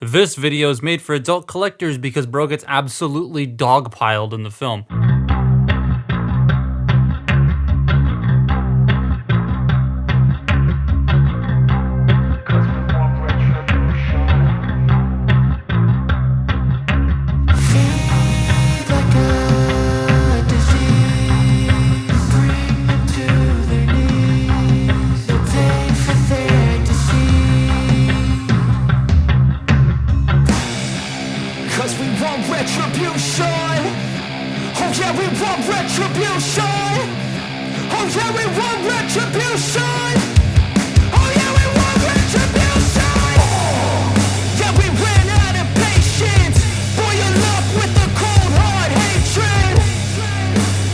This video is made for adult collectors because bro gets absolutely dogpiled in the film. Retribution. Oh yeah, we want retribution. Oh yeah, we want retribution. Oh yeah, we want retribution. Yeah, we ran out of patience. Boil up with the cold hard hatred.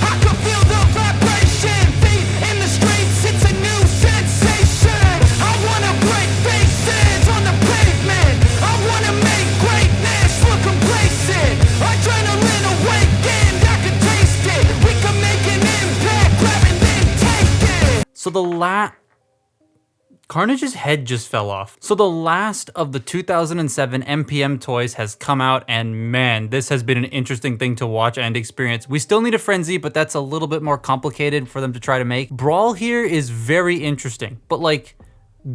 I can feel the vibration. Feet in the streets, it's a new sensation. I wanna break faces on the pavement. I wanna make greatness look complacent. Adrenaline awakened, I can taste it. We can make an impact, grab and then take it. So Carnage's head just fell off. So the last of the 2007 MPM toys has come out, and man, this has been an interesting thing to watch and experience. We still need a Frenzy, but that's a little bit more complicated for them to try to make. Brawl here is very interesting, but like,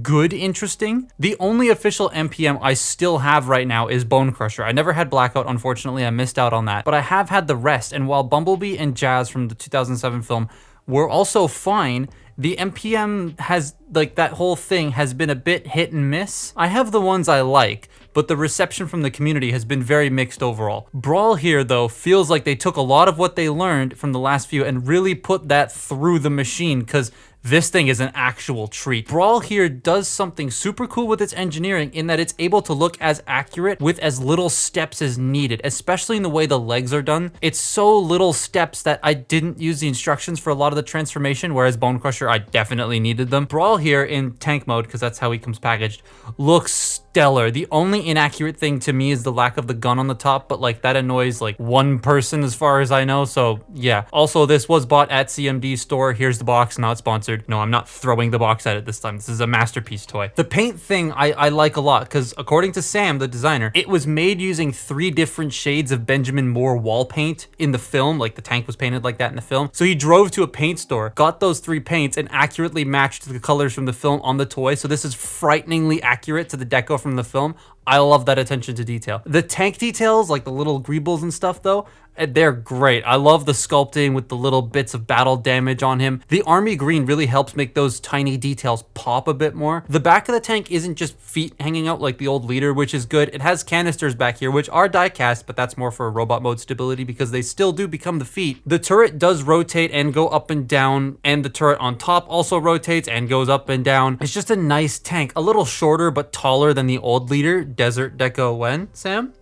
good interesting. The only official MPM I still have right now is Bone Crusher. I never had Blackout, unfortunately, I missed out on that, but I have had the rest, and while Bumblebee and Jazz from the 2007 film were also fine, the MPM has, like, that whole thing has been a bit hit and miss. I have the ones I like, but the reception from the community has been very mixed overall. Brawl here, though, feels like they took a lot of what they learned from the last few and really put that through the machine, because this thing is an actual treat. Brawl here does something super cool with its engineering in that it's able to look as accurate with as little steps as needed, especially in the way the legs are done. It's so little steps that I didn't use the instructions for a lot of the transformation, whereas Bone Crusher, I definitely needed them. Brawl here in tank mode, because that's how he comes packaged, looks stellar. The only inaccurate thing to me is the lack of the gun on the top, but like that annoys like one person as far as I know, so yeah. Also, this was bought at CMD store. Here's the box, not sponsored. No, I'm not throwing the box at it this time. This is a masterpiece toy. The paint thing I like a lot because according to Sam, the designer, it was made using 3 different shades of Benjamin Moore wall paint in the film. Like the tank was painted like that in the film. So he drove to a paint store, got those 3 paints and accurately matched the colors from the film on the toy. So this is frighteningly accurate to the deco from the film. I love that attention to detail. The tank details, like the little greebles and stuff though, they're great. I love the sculpting with the little bits of battle damage on him. The army green really helps make those tiny details pop a bit more. The back of the tank isn't just feet hanging out like the old leader, which is good. It has canisters back here, which are die cast, but that's more for robot mode stability because they still do become the feet. The turret does rotate and go up and down, and the turret on top also rotates and goes up and down. It's just a nice tank, a little shorter but taller than the old leader. Desert Deco when, Sam?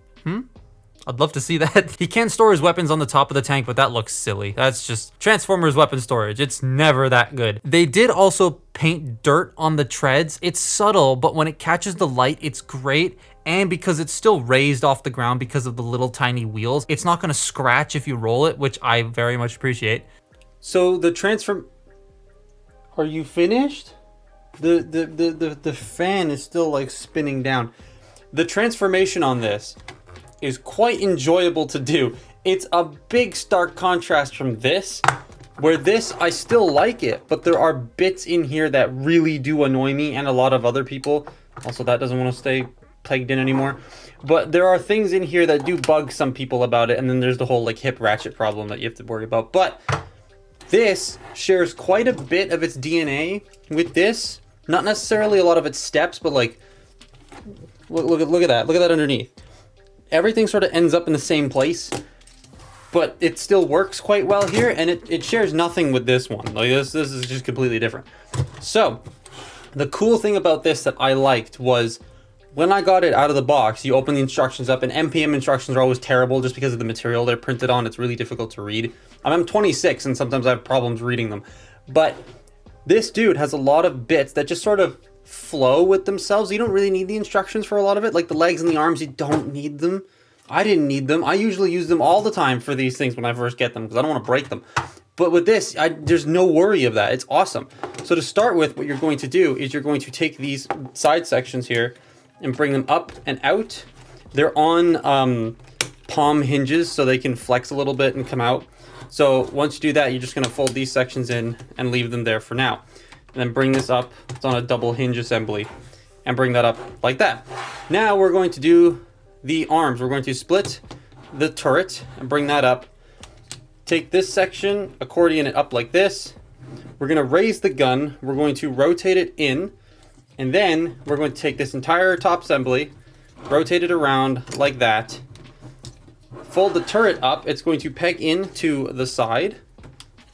I'd love to see that. He can store his weapons on the top of the tank, but that looks silly. That's just Transformers weapon storage. It's never that good. They did also paint dirt on the treads. It's subtle, but when it catches the light, it's great. And because it's still raised off the ground because of the little tiny wheels, it's not gonna scratch if you roll it, which I very much appreciate. So the are you finished? The fan is still like spinning down. The transformation on this is quite enjoyable to do. It's a big stark contrast from this, where this, I still like it, but there are bits in here that really do annoy me and a lot of other people. Also, that doesn't want to stay plugged in anymore. But there are things in here that do bug some people about it, and then there's the whole like hip ratchet problem that you have to worry about. But this shares quite a bit of its DNA with this. Not necessarily a lot of its steps, but like, look at that. Look at that underneath. Everything sort of ends up in the same place, but it still works quite well here, and it shares nothing with this one. Like this is just completely different. So the cool thing about this that I liked was when I got it out of the box, you open the instructions up, and MPM instructions are always terrible just because of the material they're printed on. It's really difficult to read. I'm 26 and sometimes I have problems reading them, but this dude has a lot of bits that just sort of flow with themselves. You don't really need the instructions for a lot of it. Like the legs and the arms, you don't need them. I didn't need them. I usually use them all the time for these things when I first get them because I don't want to break them. But with this, there's no worry of that. It's awesome. So to start with, what you're going to do is you're going to take these side sections here and bring them up and out They're on palm hinges, so they can flex a little bit and come out. So once you do that, you're just gonna fold these sections in and leave them there for now. And then bring this up, it's on a double hinge assembly, and bring that up like that. Now we're going to do the arms. We're going to split the turret and bring that up. Take this section, accordion it up like this. We're gonna raise the gun, we're going to rotate it in, and then we're going to take this entire top assembly, rotate it around like that, fold the turret up, it's going to peg into the side,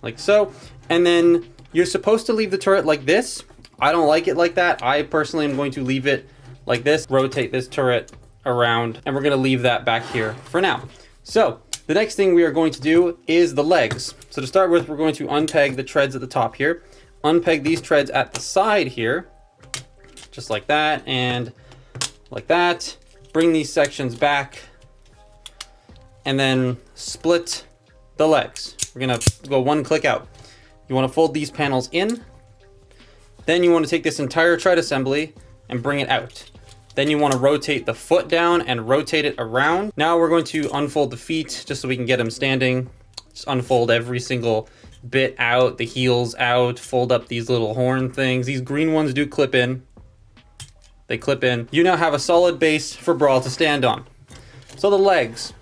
like so, and then you're supposed to leave the turret like this. I don't like it like that. I personally am going to leave it like this, rotate this turret around, and we're gonna leave that back here for now. So, the next thing we are going to do is the legs. So to start with, we're going to unpeg the treads at the top here, unpeg these treads at the side here, just like that, and like that. Bring these sections back, and then split the legs. We're gonna go one click out. You wanna fold these panels in, then you wanna take this entire tread assembly and bring it out. Then you wanna rotate the foot down and rotate it around. Now we're going to unfold the feet just so we can get them standing. Just unfold every single bit out, the heels out, fold up these little horn things. These green ones do clip in. They clip in. You now have a solid base for Brawl to stand on. So the legs.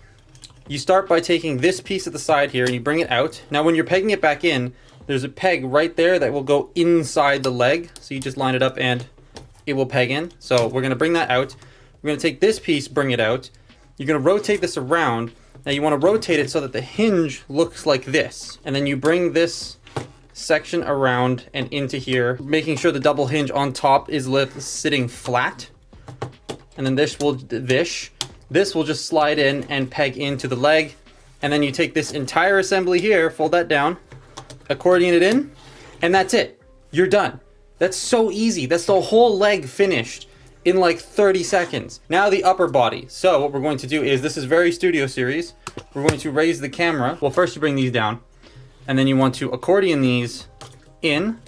You start by taking this piece at the side here and you bring it out. Now when you're pegging it back in, there's a peg right there that will go inside the leg. So you just line it up and it will peg in. So we're gonna bring that out. We're gonna take this piece, bring it out. You're gonna rotate this around. Now you wanna rotate it so that the hinge looks like this. And then you bring this section around and into here, making sure the double hinge on top is sitting flat. And then this will just slide in and peg into the leg. And then you take this entire assembly here, fold that down, accordion it in, and that's it. You're done. That's so easy. That's the whole leg finished in like 30 seconds. Now the upper body. So what we're going to do is, this is very Studio Series. We're going to raise the camera. Well, first you bring these down, and then you want to accordion these in.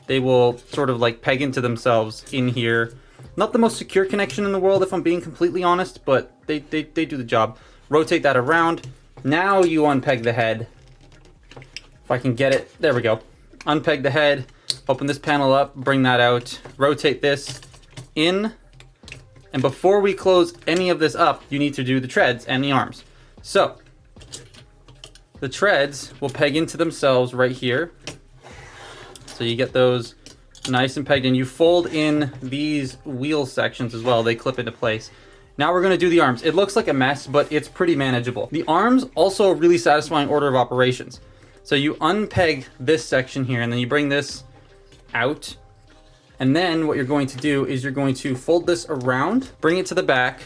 They will sort of like peg into themselves in here. Not the most secure connection in the world, if I'm being completely honest, but they do the job. Rotate that around. Now you unpeg the head. If I can get it, there we go. Unpeg the head, open this panel up, bring that out, rotate this in. And before we close any of this up, you need to do the treads and the arms. So, the treads will peg into themselves right here. So you get those nice and pegged in. You fold in these wheel sections as well. They clip into place. Now we're gonna do the arms. It looks like a mess, but it's pretty manageable. The arms, also a really satisfying order of operations. So you unpeg this section here, and then you bring this out. And then what you're going to do is you're going to fold this around, bring it to the back,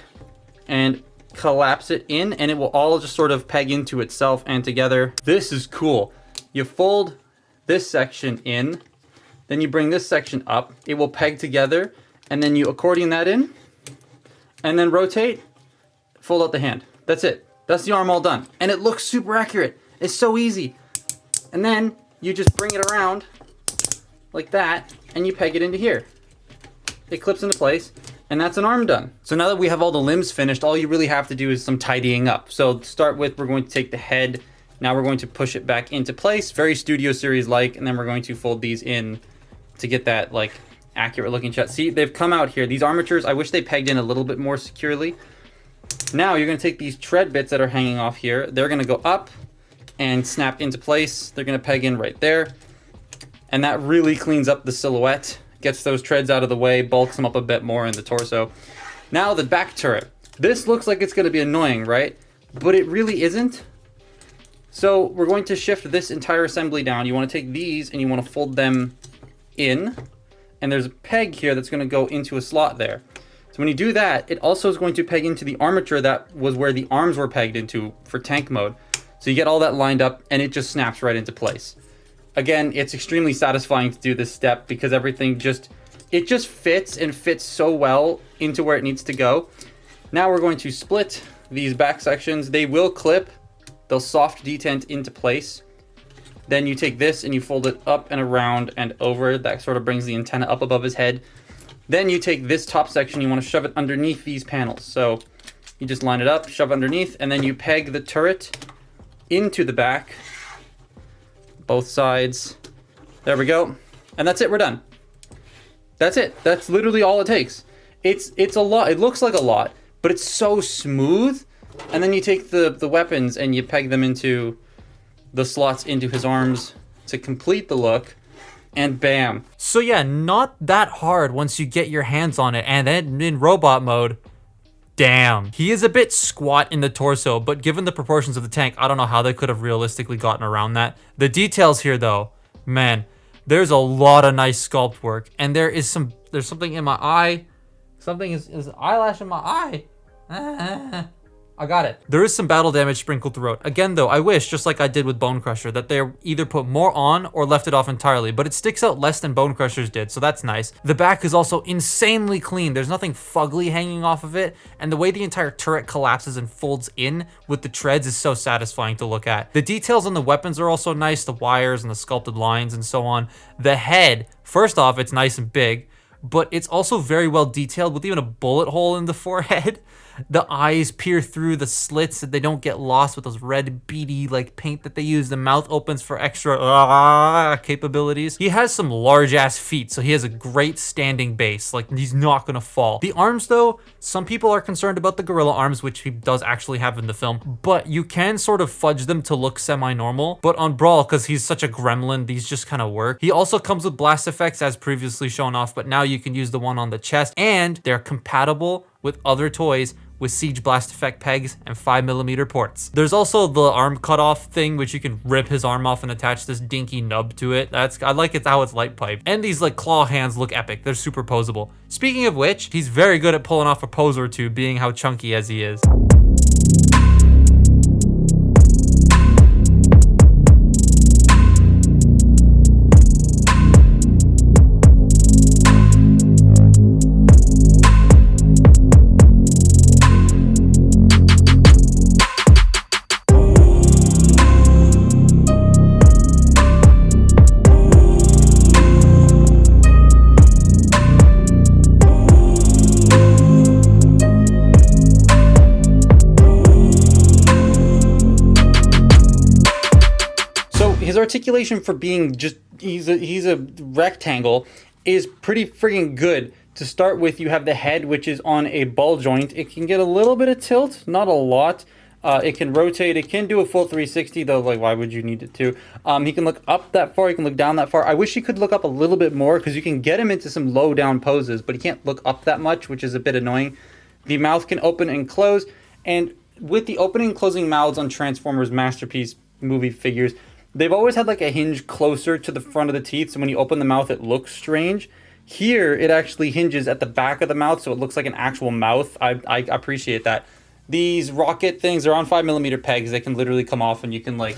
and collapse it in, and it will all just sort of peg into itself and together. This is cool. You fold this section in, then you bring this section up, it will peg together, and then you accordion that in, and then rotate, fold out the hand. That's it. That's the arm all done. And it looks super accurate. It's so easy. And then you just bring it around like that, and you peg it into here. It clips into place, and that's an arm done. So now that we have all the limbs finished, all you really have to do is some tidying up. So to start with, we're going to take the head. Now we're going to push it back into place, very Studio Series-like, and then we're going to fold these in to get that like accurate looking shot. See, they've come out here. These armatures, I wish they pegged in a little bit more securely. Now you're gonna take these tread bits that are hanging off here. They're gonna go up and snap into place. They're gonna peg in right there. And that really cleans up the silhouette, gets those treads out of the way, bulks them up a bit more in the torso. Now the back turret. This looks like it's gonna be annoying, right? But it really isn't. So we're going to shift this entire assembly down. You wanna take these and you wanna fold them in. And there's a peg here that's gonna go into a slot there. So when you do that, it also is going to peg into the armature that was where the arms were pegged into for tank mode. So you get all that lined up and it just snaps right into place. Again, it's extremely satisfying to do this step because everything just fits and fits so well into where it needs to go. Now we're going to split these back sections. They will clip, they'll soft detent into place. Then you take this and you fold it up and around and over. That sort of brings the antenna up above his head. Then you take this top section, you want to shove it underneath these panels. So You just line it up, shove underneath, and then you peg the turret into the back. Both sides. There we go. And that's it, we're done. That's it. That's literally all it takes. It's a lot. It looks like a lot, but it's so smooth. And then you take the weapons and you peg them into the slots into his arms to complete the look. And bam. So yeah, not that hard once you get your hands on it. And then in robot mode, damn. He is a bit squat in the torso, but given the proportions of the tank, I don't know how they could have realistically gotten around that. The details here though, man, there's a lot of nice sculpt work. And there's something in my eye. Something is eyelash in my eye. I got it. There is some battle damage sprinkled throughout. Again though, I wish, just like I did with Bone Crusher, that they either put more on or left it off entirely, but it sticks out less than Bone Crushers did, so that's nice. The back is also insanely clean. There's nothing fugly hanging off of it, and the way the entire turret collapses and folds in with the treads is so satisfying to look at. The details on the weapons are also nice, the wires and the sculpted lines and so on. The head, first off, it's nice and big, but it's also very well detailed with even a bullet hole in the forehead. The eyes peer through the slits so they don't get lost with those red beady like paint that they use. The mouth opens for extra capabilities. He has some large ass feet, so he has a great standing base. Like, he's not gonna fall. The arms though, some people are concerned about the gorilla arms, which he does actually have in the film, but you can sort of fudge them to look semi-normal. But on Brawl, because he's such a gremlin, these just kind of work. He also comes with blast effects as previously shown off, but now you can use the one on the chest, and they're compatible with other toys with Siege Blast Effect pegs and 5mm ports. There's also the arm cutoff thing, which you can rip his arm off and attach this dinky nub to it. I like it how it's light piped. And these like claw hands look epic. They're super posable. Speaking of which, he's very good at pulling off a pose or two, being how chunky as he is. His articulation for being just, he's a rectangle, is pretty freaking good. To start with, you have the head, which is on a ball joint. It can get a little bit of tilt, not a lot. It can rotate, it can do a full 360, though, like, why would you need it to? He can look up that far, he can look down that far. I wish he could look up a little bit more, because you can get him into some low down poses, but he can't look up that much, which is a bit annoying. The mouth can open and close, and with the opening and closing mouths on Transformers Masterpiece movie figures, they've always had like a hinge closer to the front of the teeth, so when you open the mouth, it looks strange. Here, it actually hinges at the back of the mouth, so it looks like an actual mouth. I appreciate that. These rocket things are on 5mm pegs. They can literally come off, and you can like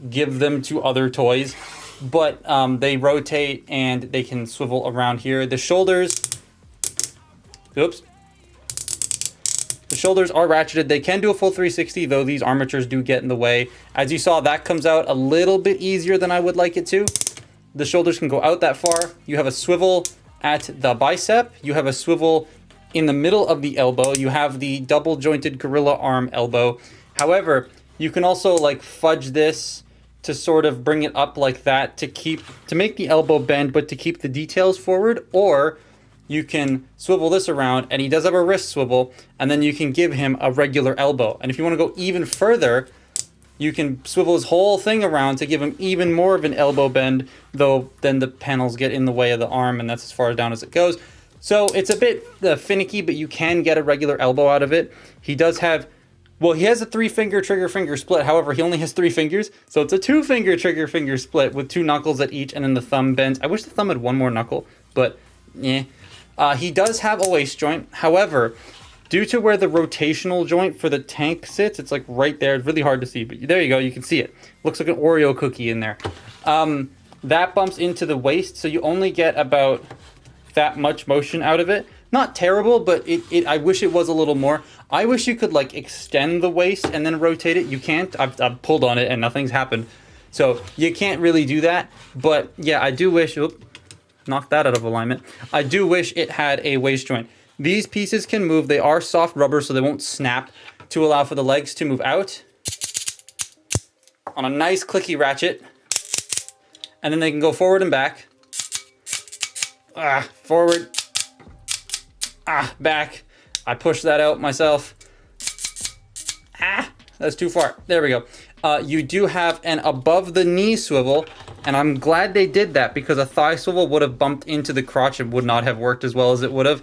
give them to other toys. But they rotate, and they can swivel around here. The shoulders, oops. The shoulders are ratcheted. They can do a full 360, though these armatures do get in the way. As you saw, that comes out a little bit easier than I would like it to. The shoulders can go out that far. You have a swivel at the bicep. You have a swivel in the middle of the elbow. You have the double jointed gorilla arm elbow. However, you can also like fudge this to sort of bring it up like that to make the elbow bend, but to keep the details forward, or you can swivel this around, and he does have a wrist swivel, and then you can give him a regular elbow. And if you want to go even further, you can swivel his whole thing around to give him even more of an elbow bend, though then the panels get in the way of the arm, and that's as far down as it goes. So it's a bit finicky, but you can get a regular elbow out of it. He does have, well, he has a 3-finger trigger finger split. However, he only has 3 fingers, so it's a 2-finger trigger finger split with 2 knuckles at each, and then the thumb bends. I wish the thumb had 1 more knuckle, but yeah. He does have a waist joint. However, due to where the rotational joint for the tank sits, it's like right there. It's really hard to see, but there you go. You can see it. Looks like an Oreo cookie in there. That bumps into the waist, so you only get about that much motion out of it. Not terrible, but I wish it was a little more. I wish you could like extend the waist and then rotate it. You can't. I've pulled on it and nothing's happened. So you can't really do that. But yeah, I do wish... Knock that out of alignment. I do wish it had a waist joint. These pieces can move. They are soft rubber, so they won't snap, to allow for the legs to move out on a nice clicky ratchet. And then they can go forward and back. Forward. Back. I pushed that out myself. That's too far. There we go. You do have an above the knee swivel, and I'm glad they did that because a thigh swivel would have bumped into the crotch and would not have worked as well as it would have.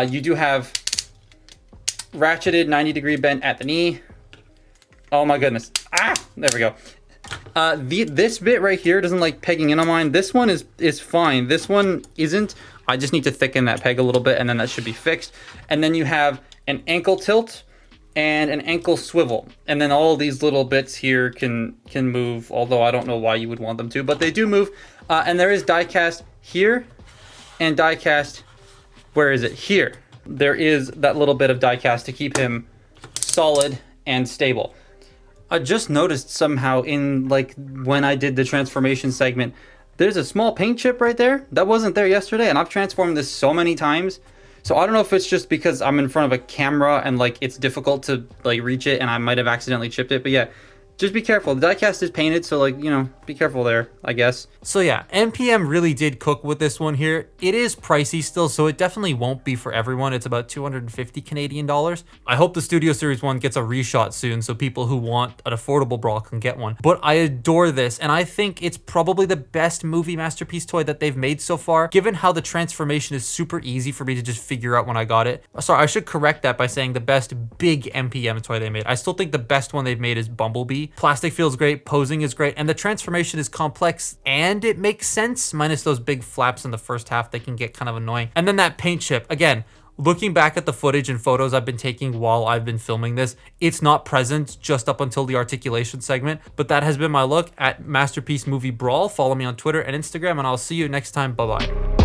You do have ratcheted 90-degree bend at the knee. Oh my goodness. There we go. This bit right here doesn't like pegging in on mine. This one is fine. This one isn't. I just need to thicken that peg a little bit and then that should be fixed. And then you have an ankle tilt and an ankle swivel. And then all these little bits here can move, although I don't know why you would want them to, but they do move. And there is die cast here and die cast, where is it? Here. There is that little bit of die cast to keep him solid and stable. I just noticed somehow in like when I did the transformation segment, there's a small paint chip right there. That wasn't there yesterday, and I've transformed this so many times. So I don't know if it's just because I'm in front of a camera and like it's difficult to like reach it and I might have accidentally chipped it, but yeah. Just be careful. The diecast is painted, so like, you know, be careful there, I guess. So yeah, MPM really did cook with this one here. It is pricey still, so it definitely won't be for everyone. It's about 250 Canadian dollars. I hope the Studio Series 1 gets a reshot soon so people who want an affordable Brawl can get one. But I adore this, and I think it's probably the best movie masterpiece toy that they've made so far, given how the transformation is super easy for me to just figure out when I got it. Sorry, I should correct that by saying the best big MPM toy they made. I still think the best one they've made is Bumblebee. Plastic feels great, posing is great, and the transformation is complex and it makes sense, minus those big flaps in the first half. They can get kind of annoying. And then that paint chip, again, looking back at the footage and photos I've been taking while I've been filming this, it's not present just up until the articulation segment, but that has been my look at Masterpiece Movie Brawl. Follow me on Twitter and Instagram, and I'll see you next time. Bye-bye.